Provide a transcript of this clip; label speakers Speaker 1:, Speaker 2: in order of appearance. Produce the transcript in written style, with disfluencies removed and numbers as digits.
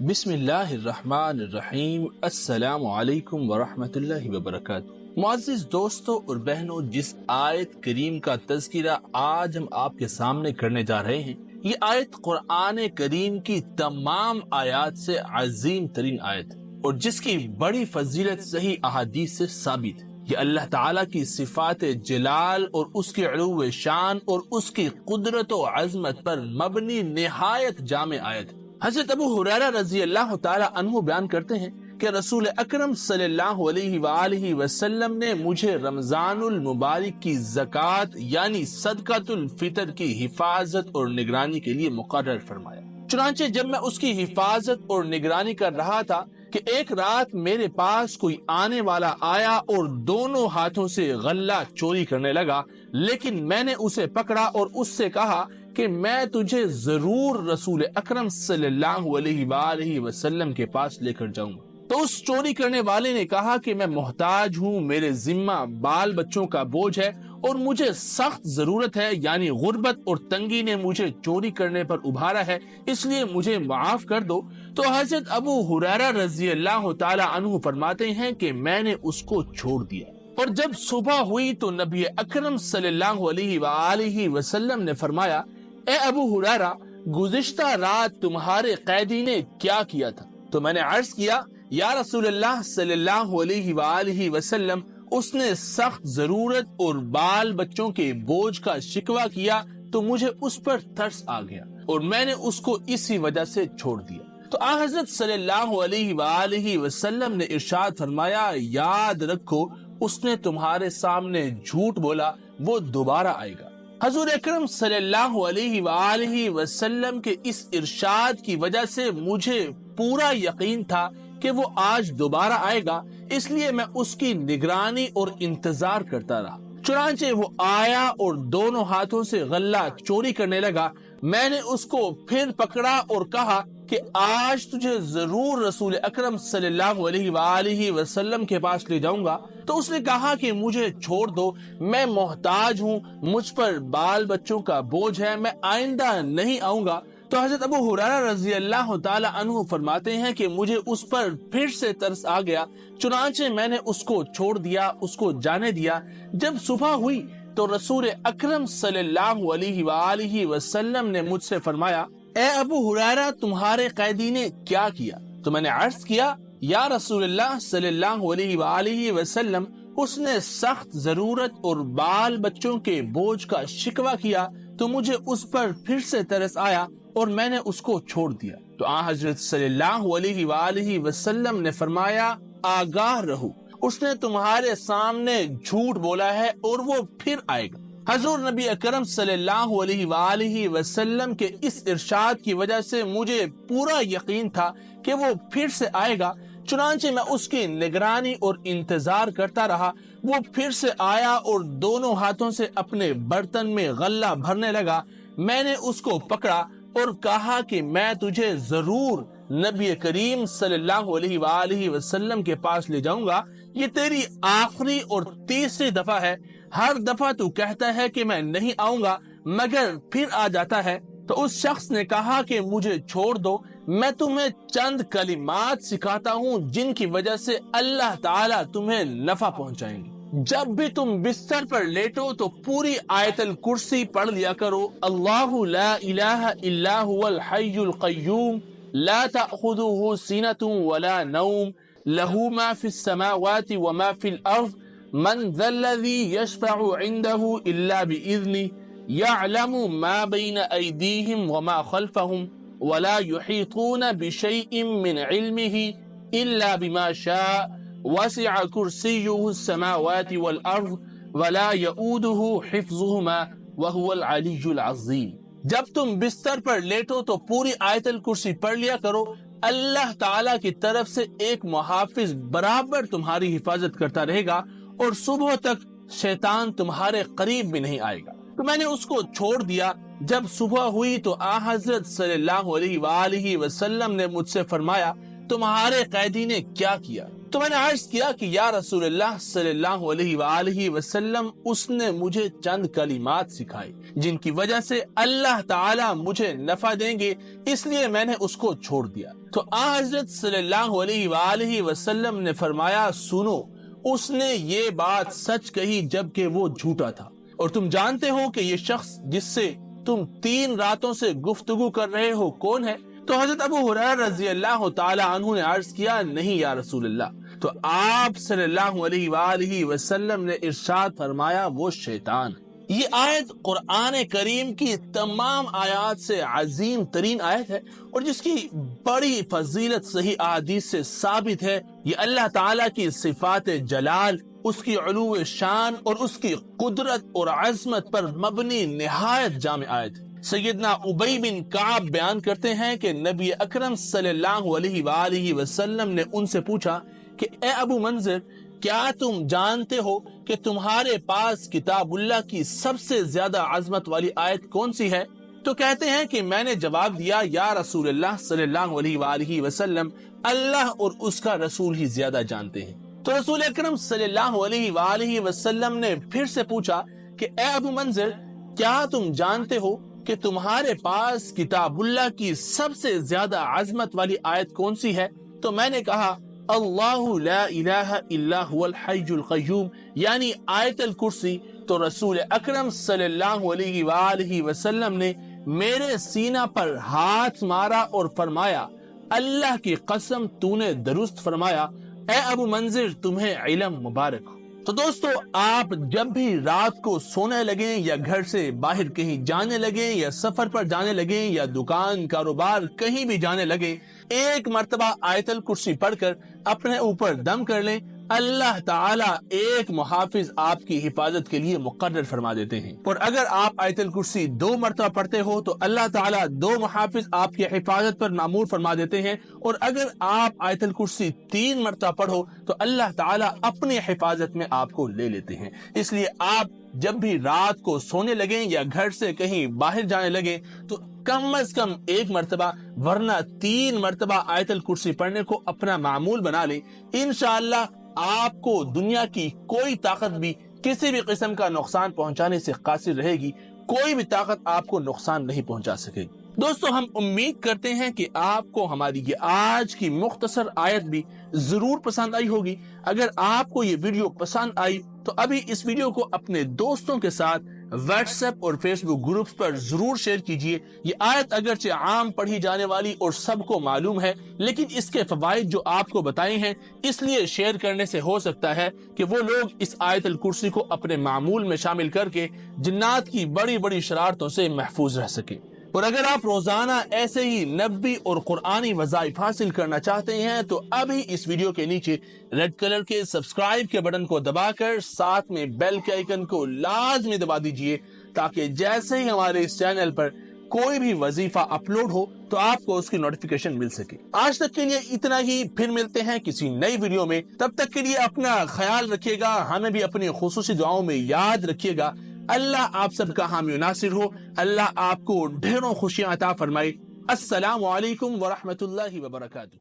Speaker 1: بسم اللہ الرحمن الرحیم۔ السلام علیکم ورحمۃ اللہ وبرکاتہ۔ معزز دوستوں اور بہنوں، جس آیت کریم کا تذکرہ آج ہم آپ کے سامنے کرنے جا رہے ہیں، یہ آیت قرآن کریم کی تمام آیات سے عظیم ترین آیت ہے اور جس کی بڑی فضیلت صحیح احادیث سے ثابت ہے۔ یہ اللہ تعالیٰ کی صفات جلال اور اس کی علو شان اور اس کی قدرت و عظمت پر مبنی نہایت جامع آیت ہے۔ حضرت ابو ہریرہ رضی اللہ تعالی عنہ بیان کرتے ہیں کہ رسول اکرم صلی اللہ علیہ وآلہ وسلم نے مجھے رمضان المبارک کی زکوٰۃ یعنی صدقۃ الفطر کی حفاظت اور نگرانی کے لیے مقرر فرمایا۔ چنانچہ جب میں اس کی حفاظت اور نگرانی کر رہا تھا کہ ایک رات میرے پاس کوئی آنے والا آیا اور دونوں ہاتھوں سے غلہ چوری کرنے لگا، لیکن میں نے اسے پکڑا اور اس سے کہا کہ میں تجھے ضرور رسول اکرم صلی اللہ علیہ وآلہ وسلم کے پاس لے کر جاؤں گا۔ تو اس چوری کرنے والے نے کہا کہ میں محتاج ہوں، میرے ذمہ بال بچوں کا بوجھ ہے اور مجھے سخت ضرورت ہے، یعنی غربت اور تنگی نے مجھے چوری کرنے پر ابھارا ہے، اس لیے مجھے معاف کر دو۔ تو حضرت ابو ہریرہ رضی اللہ تعالی عنہ فرماتے ہیں کہ میں نے اس کو چھوڑ دیا، اور جب صبح ہوئی تو نبی اکرم صلی اللہ علیہ وآلہ وسلم نے فرمایا، اے ابو ہریرہ، گزشتہ رات تمہارے قیدی نے کیا کیا تھا؟ تو میں نے عرض کیا، یا رسول اللہ صلی اللہ علیہ وآلہ وسلم، اس نے سخت ضرورت اور بال بچوں کے بوجھ کا شکوہ کیا تو مجھے اس پر ترس آ گیا اور میں نے اس کو اسی وجہ سے چھوڑ دیا۔ تو آن حضرت صلی اللہ علیہ وآلہ وسلم نے ارشاد فرمایا، یاد رکھو اس نے تمہارے سامنے جھوٹ بولا، وہ دوبارہ آئے گا۔ حضور اکرم صلی اللہ علیہ وآلہ وسلم کے اس ارشاد کی وجہ سے مجھے پورا یقین تھا کہ وہ آج دوبارہ آئے گا، اس لیے میں اس کی نگرانی اور انتظار کرتا رہا۔ چنانچہ وہ آیا اور دونوں ہاتھوں سے غلہ چوری کرنے لگا۔ میں نے اس کو پھر پکڑا اور کہا کہ آج تجھے ضرور رسول اکرم صلی اللہ علیہ وآلہ وسلم کے پاس لے جاؤں گا۔ تو اس نے کہا کہ مجھے چھوڑ دو، میں محتاج ہوں، مجھ پر بال بچوں کا بوجھ ہے، میں آئندہ نہیں آؤں گا۔ تو حضرت ابو ہریرہ رضی اللہ تعالی عنہ فرماتے ہیں کہ مجھے اس پر پھر سے ترس آ گیا، چنانچہ میں نے اس کو چھوڑ دیا، اس کو جانے دیا۔ جب صبح ہوئی تو رسول اکرم صلی اللہ علیہ وآلہ وسلم نے مجھ سے فرمایا، اے ابو ہریرہ، تمہارے قیدی نے کیا کیا؟ تو میں نے عرض کیا، یا رسول اللہ صلی اللہ علیہ وآلہ وسلم، اس نے سخت ضرورت اور بال بچوں کے بوجھ کا شکوہ کیا تو مجھے اس پر پھر سے ترس آیا اور میں نے اس کو چھوڑ دیا۔ تو آن حضرت صلی اللہ علیہ وآلہ وسلم نے فرمایا، آگاہ رہو، اس نے تمہارے سامنے جھوٹ بولا ہے اور وہ پھر آئے گا۔ حضور نبی اکرم صلی اللہ علیہ وآلہ وسلم کے اس ارشاد کی وجہ سے مجھے پورا یقین تھا کہ وہ پھر سے آئے گا، چنانچہ میں اس کی نگرانی اور انتظار کرتا رہا۔ وہ پھر سے آیا اور دونوں ہاتھوں سے اپنے برتن میں غلہ بھرنے لگا۔ میں نے اس کو پکڑا اور کہا کہ میں تجھے ضرور نبی کریم صلی اللہ علیہ وآلہ وسلم کے پاس لے جاؤں گا، یہ تیری آخری اور تیسری دفعہ ہے، ہر دفعہ تو کہتا ہے کہ میں نہیں آؤں گا مگر پھر آ جاتا ہے۔ تو اس شخص نے کہا کہ مجھے چھوڑ دو، میں تمہیں چند کلمات سکھاتا ہوں جن کی وجہ سے اللہ تعالیٰ تمہیں نفع پہنچائیں گے۔ جب بھی تم بستر پر لیٹو تو پوری آیت الکرسی پڑھ لیا کرو، اللہ لا الہ الا هو الحی القیوم لا تأخذه سنة ولا نوم له ما في السماوات وما في الأرض من ذا الذي يشفع عنده إلا بإذنه يعلم ما بين أيديهم وما خلفهم ولا يحيطون بشيء من علمه إلا بما شاء وسع كرسيه السماوات والأرض ولا يؤوده حفظهما وهو العلي العظيم۔ جب تم بستر پر لیٹو تو پوری آیت الکرسی پڑھ لیا کرو، اللہ تعالیٰ کی طرف سے ایک محافظ برابر تمہاری حفاظت کرتا رہے گا اور صبح تک شیطان تمہارے قریب بھی نہیں آئے گا۔ تو میں نے اس کو چھوڑ دیا۔ جب صبح ہوئی تو آن حضرت صلی اللہ علیہ وآلہ وسلم نے مجھ سے فرمایا، تمہارے قیدی نے کیا کیا؟ تو میں نے عرض کیا کہ یا رسول اللہ صلی اللہ علیہ وآلہ وسلم اس نے مجھے چند کلمات سکھائی جن کی وجہ سے اللہ تعالیٰ مجھے نفع دیں گے، اس لیے میں نے اس کو چھوڑ دیا۔ تو حضرت صلی اللہ علیہ وآلہ وسلم نے فرمایا سنو، اس نے یہ بات سچ کہی جبکہ وہ جھوٹا تھا، اور تم جانتے ہو کہ یہ شخص جس سے تم 3 راتوں سے گفتگو کر رہے ہو کون ہے؟ تو حضرت ابو ہریرہ رضی اللہ تعالی عنہ نے عرض کیا نہیں یا رسول اللہ۔ تو آپ صلی اللہ علیہ وآلہ وسلم نے ارشاد فرمایا وہ شیطان۔ یہ آیت قرآن کریم کی تمام آیات سے عظیم ترین آیت ہے، اور جس کی بڑی فضیلت صحیح احادیث سے ثابت ہے۔ یہ اللہ تعالیٰ کی صفات جلال، اس کی علو شان اور اس کی قدرت اور عظمت پر مبنی نہایت جامع آیت ہے۔ سیدنا ابی بن کعب بیان کرتے ہیں کہ نبی اکرم صلی اللہ علیہ وآلہ وسلم نے ان سے پوچھا کہ اے ابو منذر، کیا تم جانتے ہو کہ تمہارے پاس کتاب اللہ کی سب سے زیادہ عظمت والی آیت کون سی ہے؟ تو کہتے ہیں کہ میں نے جواب دیا یا رسول اللہ صلی اللہ علیہ وآلہ وسلم، اللہ اور اس کا رسول ہی زیادہ جانتے ہیں۔ تو رسول اکرم صلی اللہ علیہ وآلہ وسلم نے پھر سے پوچھا کہ اے ابو منذر، کیا تم جانتے ہو کہ تمہارے پاس کتاب اللہ کی سب سے زیادہ عظمت والی آیت کون سی ہے؟ تو میں نے کہا اللہ لا الہ الا هو الحی القیوم، یعنی آیت الکرسی۔ تو رسول اکرم صلی اللہ علیہ وآلہ وسلم نے میرے سینہ پر ہاتھ مارا اور فرمایا اللہ کی قسم تو نے درست فرمایا، اے ابو منذر تمہیں علم مبارک ہو۔ تو دوستو، آپ جب بھی رات کو سونے لگیں یا گھر سے باہر کہیں جانے لگیں یا سفر پر جانے لگیں یا دکان کاروبار کہیں بھی جانے لگیں، ایک مرتبہ آیت الکرسی پڑھ کر اپنے اوپر دم کر لیں، اللہ تعالیٰ ایک محافظ آپ کی حفاظت کے لیے مقرر فرما دیتے ہیں۔ اور اگر آپ آیت الکرسی 2 مرتبہ پڑھتے ہو تو اللہ تعالیٰ 2 محافظ آپ کی حفاظت پر معمور فرما دیتے ہیں، اور اگر آپ آیت الکرسی 3 مرتبہ پڑھو تو اللہ تعالیٰ اپنی حفاظت میں آپ کو لے لیتے ہیں۔ اس لیے آپ جب بھی رات کو سونے لگیں یا گھر سے کہیں باہر جانے لگیں تو کم از کم 1 مرتبہ ورنہ 3 مرتبہ آیت الکرسی پڑھنے کو اپنا معمول بنا لیں۔ انشاءاللہ آپ کو دنیا کی کوئی طاقت بھی کسی بھی قسم کا نقصان پہنچانے سے قاصر رہے گی، کوئی بھی طاقت آپ کو نقصان نہیں پہنچا سکے گی۔ دوستو، ہم امید کرتے ہیں کہ آپ کو ہماری یہ آج کی مختصر آیت بھی ضرور پسند آئی ہوگی۔ اگر آپ کو یہ ویڈیو پسند آئی تو ابھی اس ویڈیو کو اپنے دوستوں کے ساتھ واٹس ایپ اور فیس بک گروپس پر ضرور شیئر کیجئے۔ یہ آیت اگرچہ عام پڑھی جانے والی اور سب کو معلوم ہے، لیکن اس کے فوائد جو آپ کو بتائے ہیں، اس لیے شیئر کرنے سے ہو سکتا ہے کہ وہ لوگ اس آیت الکرسی کو اپنے معمول میں شامل کر کے جنات کی بڑی بڑی شرارتوں سے محفوظ رہ سکیں۔ اور اگر آپ روزانہ ایسے ہی نبوی اور قرآنی وظائف حاصل کرنا چاہتے ہیں تو ابھی اس ویڈیو کے نیچے ریڈ کلر کے سبسکرائب کے بٹن کو دبا کر ساتھ میں بیل کے آئیکن کو لازمی دبا دیجئے، تاکہ جیسے ہی ہمارے اس چینل پر کوئی بھی وظیفہ اپلوڈ ہو تو آپ کو اس کی نوٹیفیکیشن مل سکے۔ آج تک کے لیے اتنا ہی، پھر ملتے ہیں کسی نئی ویڈیو میں۔ تب تک کے لیے اپنا خیال رکھیے گا، ہمیں بھی اپنی خصوصی دعاؤں میں یاد رکھیے گا۔ اللہ آپ سب کا حامی و ناصر ہو، اللہ آپ کو ڈھیروں خوشیاں عطا فرمائے۔ السلام علیکم ورحمۃ اللہ وبرکاتہ۔